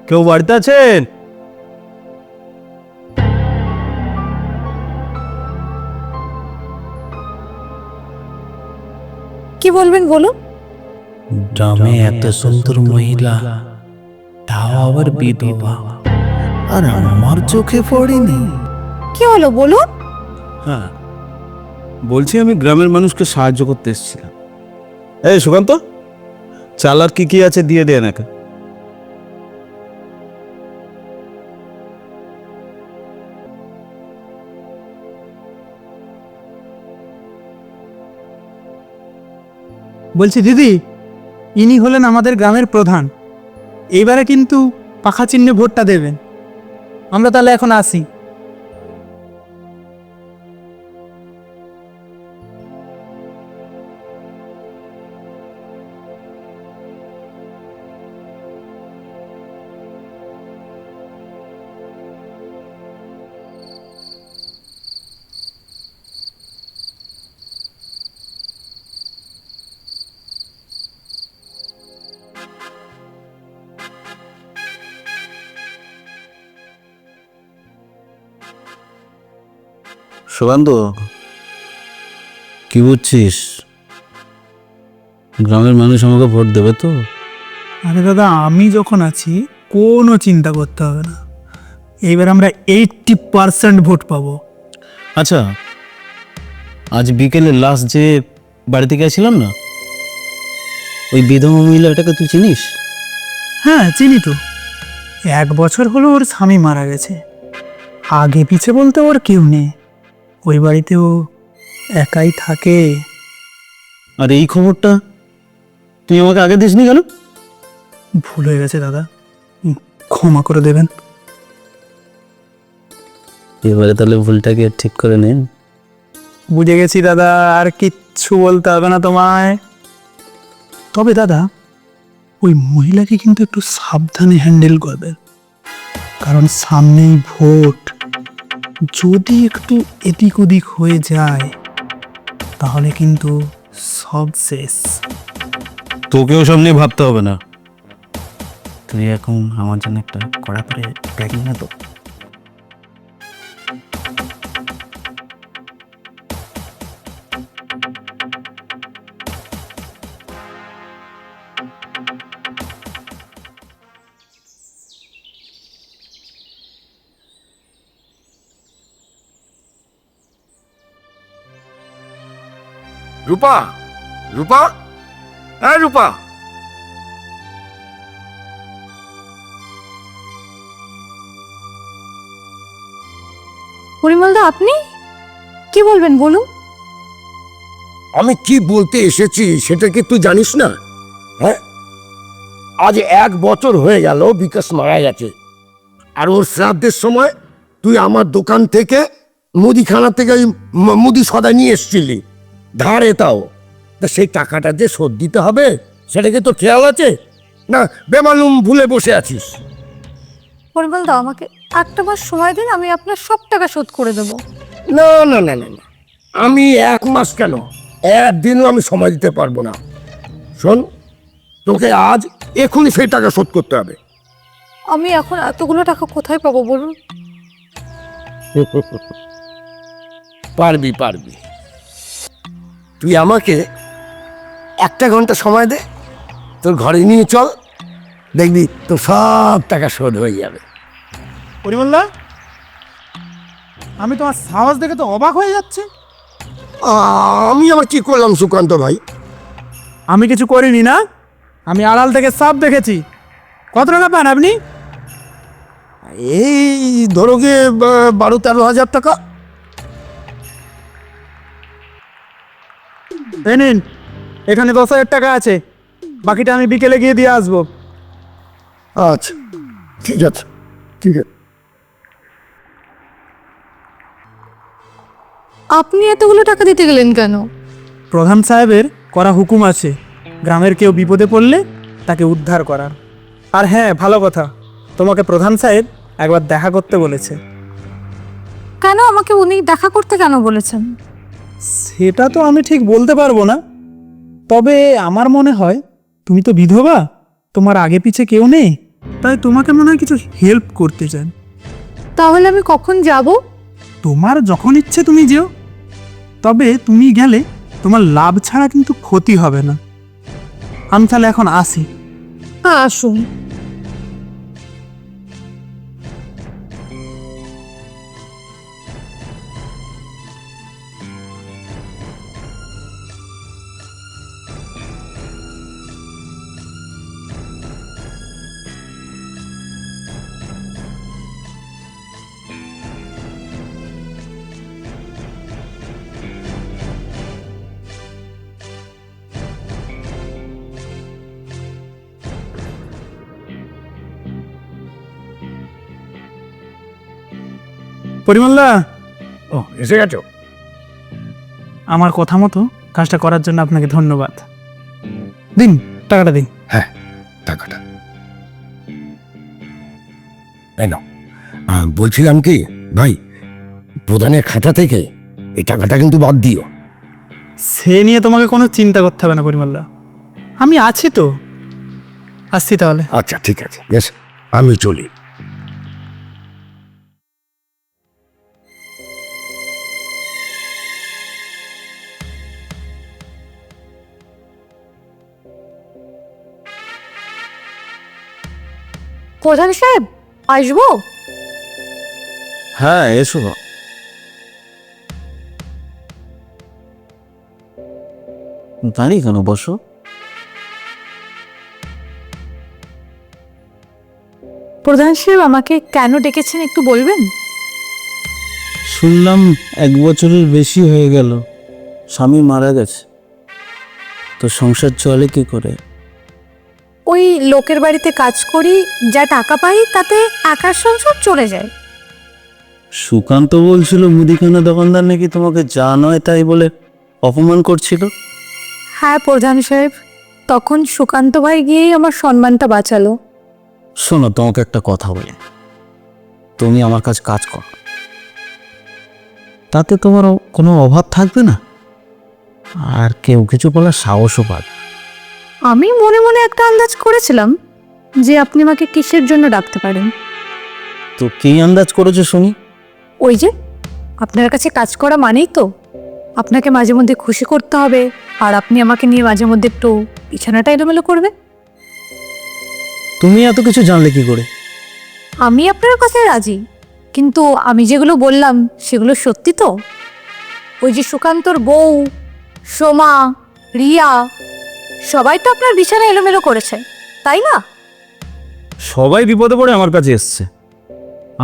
কেউ বাড়িতে আছেন? কি বলবেন বলুন। গ্রামে এত সুন্দর মহিলা, তাও আবার বিধবা, আর আমার চোখে পড়েনি। কি হলো বলুন। হ্যাঁ, বলছি আমি গ্রামের মানুষকে সাহায্য করতে এসেছিলাম। এই সুকান্ত, চাল আর কি কি আছে দিয়ে দে নাকি। বলছি দিদি, ইনি হলেন আমাদের গ্রামের প্রধান। এইবারে কিন্তু পাখা চিহ্নে ভোটটা দেবেন। আমরা তাহলে এখন আসি। সুকান্ত, কি বুঝছিস? গ্রামের মানুষ আমাকে ভোট দেবে তো? আরে দাদা, আমি যখন আছি কোনো চিন্তা করতে হবে না। এইবার আমরা 80% ভোট পাবো। আচ্ছা, আজ বিকেলে লাস্ট যে বাড়িতে গেছিলাম না, ওই বিধবা মহিলাটাকে তুই চিনিস? হ্যাঁ চিনি তো। 1 বছর হলো ওর স্বামী মারা গেছে। আগে পিছে বলতে ওর কেউ নেই। ওই বাড়িতে ও একাই থাকে। আর এই খবরটা তুই আমাকে আগে দিসনি কেন? ভুল হয়ে গেছে দাদা, ক্ষমা করে দেবেন। এবারে তাহলে ভুলটাকে ঠিক করে নিন। বুঝে গেছি দাদা, আর কিচ্ছু বলতে হবে না তোমায়। তবে দাদা, ওই মহিলাকে কিন্তু একটু সাবধানে হ্যান্ডেল করবে, কারণ সামনেই ভোট। যদি একটু এদিক ওদিক হয়ে যায় তাহলে কিন্তু সব শেষ। তোকেও সব নিয়ে ভাবতে হবে না। তুই এখন আমার জন্য একটা কড়া করে ব্যাগ নিয়ে তো। রূপা, রূপা, হ্যাঁ রূপা। পরিমলদা, আপনি কি বলবেন বলুন। আমি কি বলতে এসেছি সেটা কি তুই জানিস না? হ্যাঁ, আজ 1 বছর হয়ে গেল বিকাশ মারা গেছে। আর ওর শ্রাদ্ধের সময় তুই আমার দোকান থেকে মুদিখানা থেকে ওই মুদি সদা নিয়ে এসেছিলি ধারে, তাও তা সেই টাকাটা যে শোধ দিতে হবে সেটাকে তো খেয়াল আছে না? বেমালুম ভুলে বসে আছিস। পরিমলদা, আমাকে একটা মাস সময় দিন, আমি আপনার সব টাকা শোধ করে দেবো। না না না না না, আমি 1 মাস কেন, 1 দিনও আমি সময় দিতে পারবো না। শোন, তোকে আজ এখনই সেই টাকা শোধ করতে হবে। আমি এখন এতগুলো টাকা কোথায় পাবো বলুন। পারবি পারবি, তুই আমাকে 1 ঘন্টা সময় দে, তোর ঘরে নিয়ে চল, দেখবি তোর সব টাকা শোধ হয়ে যাবে। পরিমলদা, আমি তোমার সাহস দেখে তো অবাক হয়ে যাচ্ছে। আমি আবার কি করলাম সুকান্ত ভাই? আমি কিছু করিনি না, আমি আড়াল থেকে সব দেখেছি। কত টাকা পান আপনি? এই ধরো গে 12-13 হাজার টাকা। এই নিন, এখানে 10,000 টাকা আছে, বাকিটা আমি বিকেলে গিয়ে দিয়ে আসবো। আচ্ছা ঠিক আছে, ঠিক আছে। আপনি এতগুলো টাকা দিতে গেলেন কেন? প্রধান সাহেবের করা হুকুম আছে গ্রামের কেউ বিপদে পড়লে তাকে উদ্ধার করার। আর হ্যাঁ, ভালো কথা, তোমাকে প্রধান সাহেব একবার দেখা করতে বলেছে। কেন আমাকে উনি দেখা করতে কেন বলেছেন? সেটা তো আমি ঠিক বলতে পারবো না, তবে আমার মনে হয় তুমি তো বিধবা, তোমার আগে পিছে কেউ নেই, তাই তোমাকে মনে হয় কিছু হেল্প করতে চান। তাহলে আমি কখন যাব? তোমার যখন ইচ্ছে তুমি যেও, তবে তুমি গেলে তোমার লাভ ছাড়া কিন্তু ক্ষতি হবে না। আমি তাহলে এখন আসি। হ্যাঁ, আসুন। পরিমলদা, ও, এসে গেছো? আমার কথা মতো কাজটা করার জন্য আপনাকে ধন্যবাদ। দিন, টাকাটা দিন। হ্যাঁ, টাকাটা এই নাও। বলছিলাম কি ভাই, প্রধানের খাতা থেকে এই টাকাটা কিন্তু বাদ দিও। সে নিয়ে তোমাকে কোনো চিন্তা করতে হবে না পরিমলদা, আমি আছি তো। আসছি তাহলে। আচ্ছা, ঠিক আছে, বেশ, আমি চলি। প্রধান সাহেব, আসবো? হ্যাঁ, এসো। দাঁড়িয়ে কেন, বসো। প্রধান সাহেব আমাকে কেন ডেকেছেন একটু বলবেন? শুনলাম 1 বছরের বেশি হয়ে গেল স্বামী মারা গেছে, তো সংসার চলে কি করে? ওই লোকের বাড়িতে কাজ করি, যা টাকা পাই তাতে একার সংসার চলে যায়। সুকান্ত বলছিল মুদিখানা দোকানদার নাকি তোমাকে যা নয় তাই বলে অপমান করছিল। হ্যাঁ প্রধান সাহেব, তখন সুকান্ত ভাই গিয়েই আমার সম্মানটা বাঁচালো। শোনো, তোমাকে একটা কথা বলি, তুমি আমার কাছে কাজ করো, তাতে তোমার কোনো অভাব থাকবে না, আর কেউ কিছু বলার সাহসও পাবে। আমি মনে মনে একটা আন্দাজ করেছিলাম যে আপনি আমাকে কিসের জন্য ডাকতে পারেন। তো কি আন্দাজ করেছো শুনি? ওই যে আপনার কাছে কাজ করা মানেই তো আপনাকে মাঝে মধ্যে খুশি করতে হবে, আর আপনি আমাকে নিয়ে মাঝে মধ্যে একটু বিছানাটা এলোমেলো করবে। তুমি এত কিছু জানলে কি করে? আমি আপনার কথায় রাজি, কিন্তু আমি যেগুলো বললাম সেগুলো সত্যি তো? ওই যে সুকান্তর বউ, সোমা, রিয়া, সবাই তো আপনার বিছানা এলোমেলো করেছে, তাই না? সবাই বিপদে পড়ে আমার কাছে এসছে,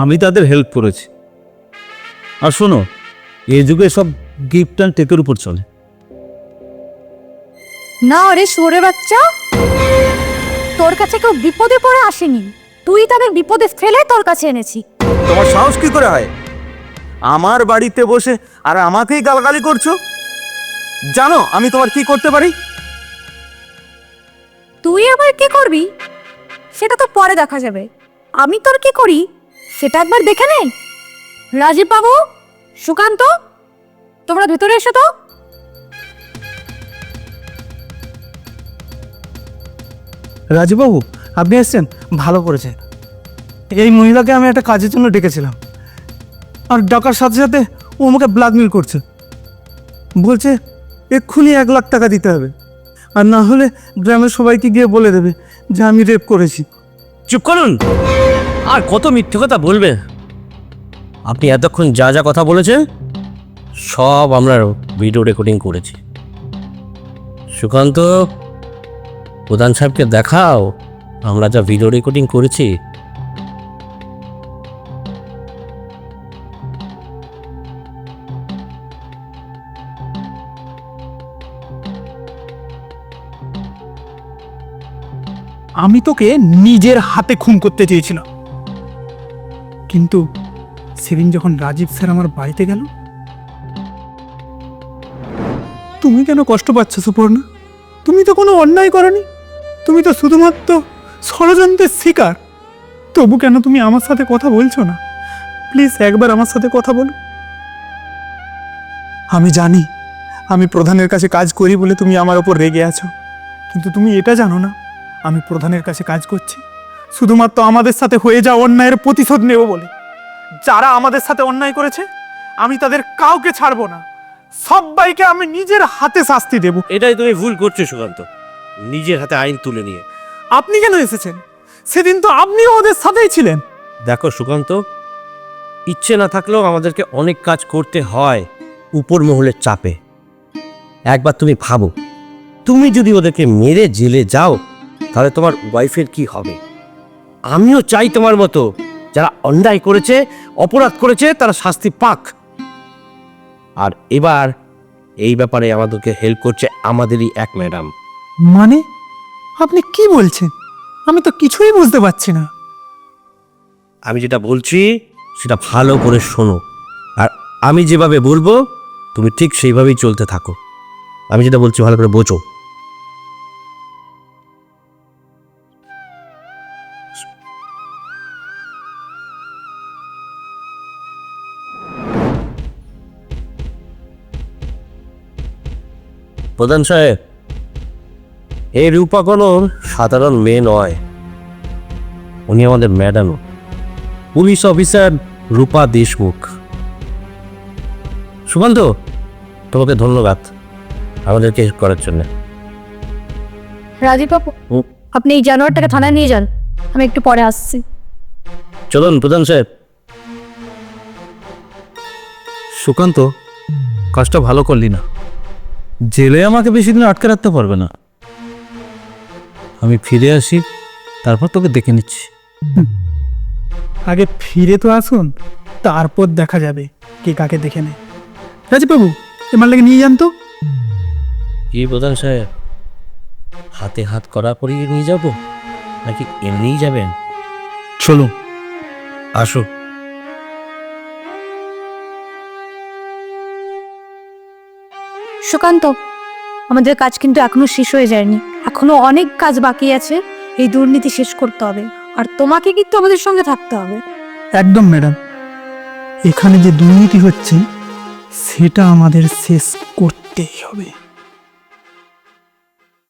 আমি তাদের হেল্প করেছি। আর শোনো, এই যুগে সব গিফট অ্যান্ড টেকের উপর চলে। না রে শুয়োরে বাচ্চা, তোর কাছে কেউ বিপদে পড়ে আসেনি, তুই তাদের বিপদে ফেলে তোর কাছে এনেছি। তোমার সাহস কি করে হয় আমার বাড়িতে বসে আর আমাকেই গালাগালি করছো? জানো আমি তোমার কি করতে পারি? তুই আবার কি করবি সেটা তো পরে দেখা যাবে, আমি তোর কি করি সেটা একবার দেখে নে। রাজীব বাবু, সুকান্ত, তোমরা ভেতরে এসো তো। রাজুবাবু, আপনি এসছেন, ভালো করেছেন। এই মহিলাকে আমি একটা কাজের জন্য ডেকেছিলাম, আর ডাকার সাথে সাথে ও আমাকে ব্ল্যাকমেল করছে, বলছে এক্ষুনি 1 লাখ টাকা দিতে হবে, আর না হলে গ্রামের সবাইকে গিয়ে বলে দেবে যে আমি রেপ করেছি। চুপ করুন, আর কত মিথ্যে কথা বলবে? আপনি এতক্ষণ যা যা কথা বলেছেন সব আমরা ভিডিও রেকর্ডিং করেছি। সুকান্ত, প্রধান সাহেবকে দেখাও আমরা যা ভিডিও রেকর্ডিং করেছি। আমি তোকে নিজের হাতে খুন করতে চেয়েছিলাম, কিন্তু সেদিন যখন রাজীব স্যার আমার বাড়িতে গেল, তুমি কেন কষ্ট পাচ্ছ সুপর্ণা? তুমি তো কোনো অন্যায় করনি, তুমি তো শুধুমাত্র ষড়যন্ত্রের শিকার। তবু কেন তুমি আমার সাথে কথা বলছো না? প্লিজ একবার আমার সাথে কথা বলো। আমি জানি আমি প্রধানের কাছে কাজ করি বলে তুমি আমার ওপর রেগে আছো, কিন্তু তুমি এটা জানো না আমি প্রধানের কাছে কাজ করছি শুধুমাত্র আমাদের সাথে হয়ে যাওয়া অন্যায়ের প্রতিশোধ নেব বলে। যারা আমাদের সাথে অন্যায় করেছে আমি তাদের কাউকে ছাড়বো না, সবাইকে আমি নিজের হাতে শাস্তি দেব। এটাই তুমি ভুল করছো সুকান্ত, নিজের হাতে আইন তুলে নিয়ে। আপনি কেন এসেছেন? সেদিন তো আপনিও ওদের সাথেই ছিলেন। দেখো সুকান্ত, ইচ্ছে না থাকলেও আমাদেরকে অনেক কাজ করতে হয় উপর মহলের চাপে। একবার তুমি ভাবো, তুমি যদি ওদেরকে মেরে জেলে যাও তাহলে তোমার ওয়াইফের কি হবে? আমিও চাই তোমার মতো যারা অন্যায় করেছে, অপরাধ করেছে, তারা শাস্তি পাক। আর এবার এই ব্যাপারে আমাদেরকে হেল্প করছে আমাদেরই এক ম্যাডাম। মানে আপনি কি বলছেন? আমি তো কিছুই বুঝতে পারছি না। আমি যেটা বলছি সেটা ভালো করে শোনো, আর আমি যেভাবে বলবো তুমি ঠিক সেইভাবেই চলতে থাকো। আমি যেটা বলছি ভালো করে বোঝো। প্রধান সাহেব, এই রূপা কোনো সাধারণ মেয়ে নয়, উনি আমাদের ম্যাডাম, পুলিশ অফিসার রূপা দেশমুখ। সুকান্ত, তোমাকে ধন্যবাদ আমাদেরকে হেল্প করার জন্য। রাজীব বাবু, হুম। আপনি এই জানোয়ারটাকে থানায় নিয়ে যান, আমি একটু পরে আসছি। চলুন প্রধান সাহেব। সুকান্ত, কাজটা ভালো করলি না। জেলে আমাকে বেশি দিন আটকে রাখতে পারবে না। আমি ফিরে আসি, তারপর তোকে দেখে নিচ্ছি। আগে ফিরে তো আসুন, তারপর দেখা যাবে কে কাকে দেখে নেয়। রাজীববাবু, এবার লাগে নিয়ে যান তো। কি প্রধান সাহেব, হাতে হাত করা পরিয়ে নিয়ে যাব নাকি এমনিই যাবেন? চলো। আসো। সুকান্ত, আমাদের কাজ কিন্তু এখনো শেষ হয়ে যায়নি, এখনো অনেক কাজ বাকি আছে। এই দুর্নীতি শেষ করতে হবে, আর তোমাকে কিন্তু আমাদের সঙ্গে থাকতে হবে। একদম ম্যাডাম, এখানে যে দুর্নীতি হচ্ছে সেটা আমাদের শেষ করতেই হবে।